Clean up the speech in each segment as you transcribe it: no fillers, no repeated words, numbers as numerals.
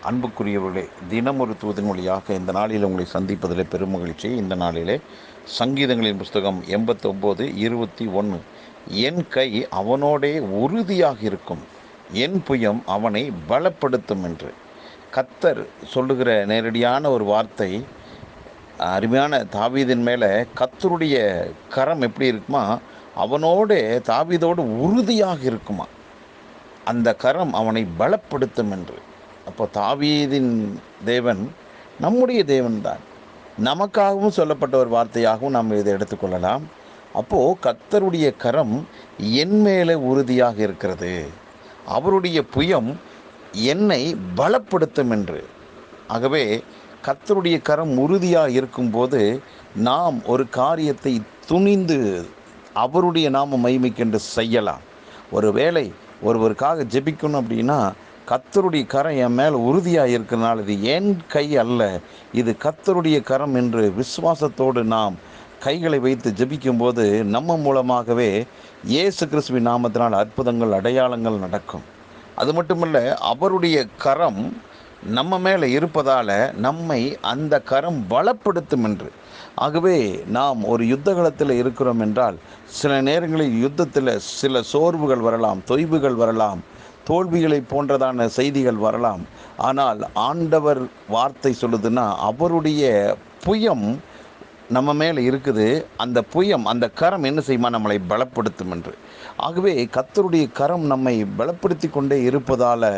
அன்புக்குரியவர்களே, தினம் ஒரு தூதின் வழியாக இந்த நாளில் உங்களை சந்திப்பதிலே பெருமகிழ்ச்சி. இந்த நாளிலே சங்கீதங்களின் புஸ்தகம் 89:21, என் கை அவனோடே உறுதியாக இருக்கும், என் புயம் அவனை பலப்படுத்தும் என்று கர்த்தர் சொல்லுகிற நேரடியான ஒரு வார்த்தை. அருமையான தாவீதின் மேலே கர்த்தருடைய கரம் எப்படி இருக்குமா, அவனோடே தாவீதோடு உறுதியாக இருக்குமா, அந்த கரம் அவனை பலப்படுத்தும் என்று. அப்போ தாவீதின் தேவன் நம்முடைய தேவன்தான். நமக்காகவும் சொல்லப்பட்ட ஒரு வார்த்தையாகவும் நாம் இதை எடுத்துக்கொள்ளலாம். அப்போது கர்த்தருடைய கரம் என் மேலே உறுதியாக இருக்கிறது, அவருடைய புயம் என்னை பலப்படுத்தும் என்று. ஆகவே கர்த்தருடைய கரம் உறுதியாக இருக்கும்போது நாம் ஒரு காரியத்தை துணிந்து அவருடைய நாம மகிமைக்கென்று செய்யலாம். ஒருவேளை ஒருவருக்காக ஜெபிக்கணும் அப்படின்னா கர்த்தருடைய கரம் என் மேலே உறுதியாக இருக்கிறனால இது என் கை அல்ல, இது கர்த்தருடைய கரம் என்று விசுவாசத்தோடு நாம் கைகளை வைத்து ஜெபிக்கும்போது நம்ம மூலமாகவே இயேசு கிறிஸ்துவின் நாமத்தினால் அற்புதங்கள் அடையாளங்கள் நடக்கும். அது மட்டுமல்ல, அவருடைய கரம் நம்ம மேலே இருப்பதால் நம்மை அந்த கரம் பலப்படுத்தும் என்று. ஆகவே நாம் ஒரு யுத்த களத்தில் இருக்கிறோம் என்றால் சில நேரங்களில் யுத்தத்தில் சில சோர்வுகள் வரலாம், தொய்வுகள் வரலாம், தோல்விகளை போன்றதான செய்திகள் வரலாம். ஆனால் ஆண்டவர் வார்த்தை சொல்லுதுன்னா அவருடைய புயம் நம்ம மேலே இருக்குது. அந்த புயம், அந்த கரம் என்ன செய்யுமா, நம்மளை பலப்படுத்தும் என்று. ஆகவே கர்த்தருடைய கரம் நம்மை பலப்படுத்தி கொண்டே இருப்பதால்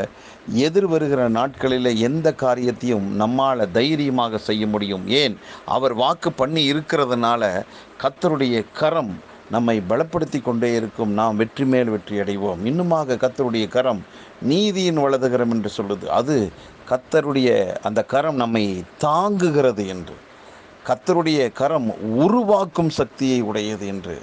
எதிர் வருகிற நாட்களில் எந்த காரியத்தையும் நம்மால் தைரியமாக செய்ய முடியும். ஏன், அவர் வாக்கு பண்ணி இருக்கிறதுனால கர்த்தருடைய கரம் நம்மை பலப்படுத்தி கொண்டே இருக்கும். நாம் வெற்றி மேல் வெற்றி அடைவோம். இன்னுமாக கர்த்தருடைய கரம் நீதியின் வலதுகரம் என்று சொல்லுது. அது கர்த்தருடைய அந்த கரம் நம்மை தாங்குகிறது என்று. கர்த்தருடைய கரம் உருவாக்கும் சக்தியை உடையது என்று.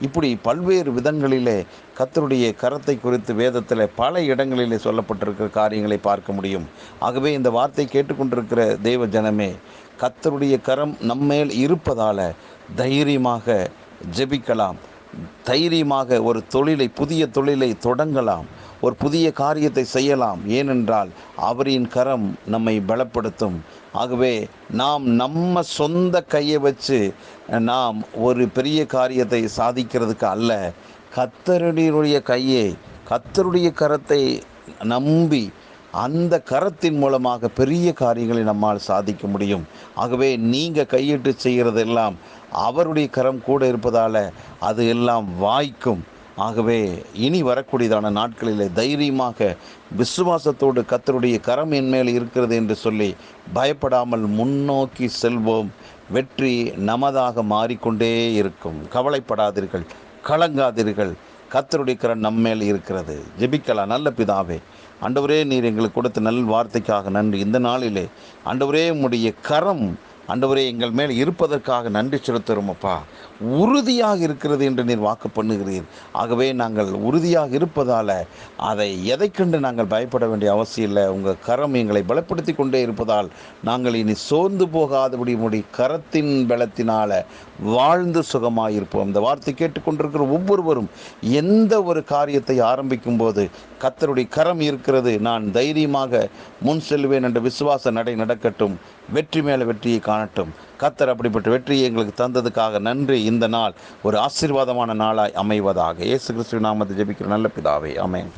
இப்படி பல்வேறு விதங்களிலே கர்த்தருடைய கரத்தை குறித்து வேதத்தில் பல இடங்களிலே சொல்லப்பட்டிருக்கிற காரியங்களை பார்க்க முடியும். ஆகவே இந்த வார்த்தை கேட்டுக்கொண்டிருக்கிற தேவ ஜனமே, கர்த்தருடைய கரம் நம்மேல் இருப்பதால் தைரியமாக ஜெபிக்கலாம், தைரியமாக ஒரு தொழிலை, புதிய தொழிலை தொடங்கலாம், ஒரு புதிய காரியத்தை செய்யலாம். ஏனென்றால் அவரின் கரம் நம்மை பலப்படுத்தும். ஆகவே நாம் நம்ம சொந்த கையை வச்சு நாம் ஒரு பெரிய காரியத்தை சாதிக்கிறதுக்கு அல்ல, கர்த்தருடைய கையை, கர்த்தருடைய கரத்தை நம்பி அந்த கரத்தின் மூலமாக பெரிய காரியங்களை நம்மால் சாதிக்க முடியும். ஆகவே நீங்கள் கையிட்டு செய்கிறதெல்லாம் அவருடைய கரம் கூட இருப்பதால் அது எல்லாம் வாய்க்கும். ஆகவே இனி வரக்கூடியதான நாட்களில் தைரியமாக விசுவாசத்தோடு கர்த்தருடைய கரம் என் மேல் இருக்கிறது என்று சொல்லி பயப்படாமல் முன்னோக்கி செல்வோம். வெற்றி நமதாக மாறிக்கொண்டே இருக்கும். கவலைப்படாதீர்கள், கலங்காதீர்கள். கர்த்தருடைய கரம் நம்மேல் இருக்கிறது. ஜெபிக்கலாம். நல்ல பிதாவே, ஆண்டவரே, நீர் எங்களுக்கு கொடுத்த நல் வார்த்தைக்காக நன்றி. இந்த நாளிலே ஆண்டவரே, உம்முடைய கரம் ஆண்டவரே எங்கள் மேல் இருப்பதற்காக நன்றி செலுத்துகிறோம் அப்பா. உறுதியாக இருக்கிறது என்று நீர் வாக்கு பண்ணுகிறீர். ஆகவே நாங்கள் உறுதியாக இருப்பதால் அதை எதை கண்டு நாங்கள் பயப்பட வேண்டிய அவசியம் இல்லை. உங்கள் கரம் எங்களை பலப்படுத்தி கொண்டே இருப்பதால் நாங்கள் இனி சோர்ந்து போகாதபடி கரத்தின் பலத்தினால் வாழ்ந்து சுகமாயிருப்போம். இந்த வார்த்தை கேட்டுக்கொண்டிருக்கிற ஒவ்வொருவரும் எந்த ஒரு காரியத்தை ஆரம்பிக்கும் போது கர்த்தருடைய கரம் இருக்கிறது, நான் தைரியமாக முன் செல்வேன் என்ற விசுவாச நடை நடக்கட்டும். வெற்றி மேலே வெற்றியை காணட்டும். கர்த்தர் அப்படிப்பட்ட வெற்றியை எங்களுக்கு தந்ததுக்காக நன்றி. இந்த நாள் ஒரு ஆசீர்வாதமான நாளாய் அமைவதாக. இயேசு கிறிஸ்துவின் நாமத்தில் ஜெபிக்கிற நல்ல பிதாவே, ஆமென்.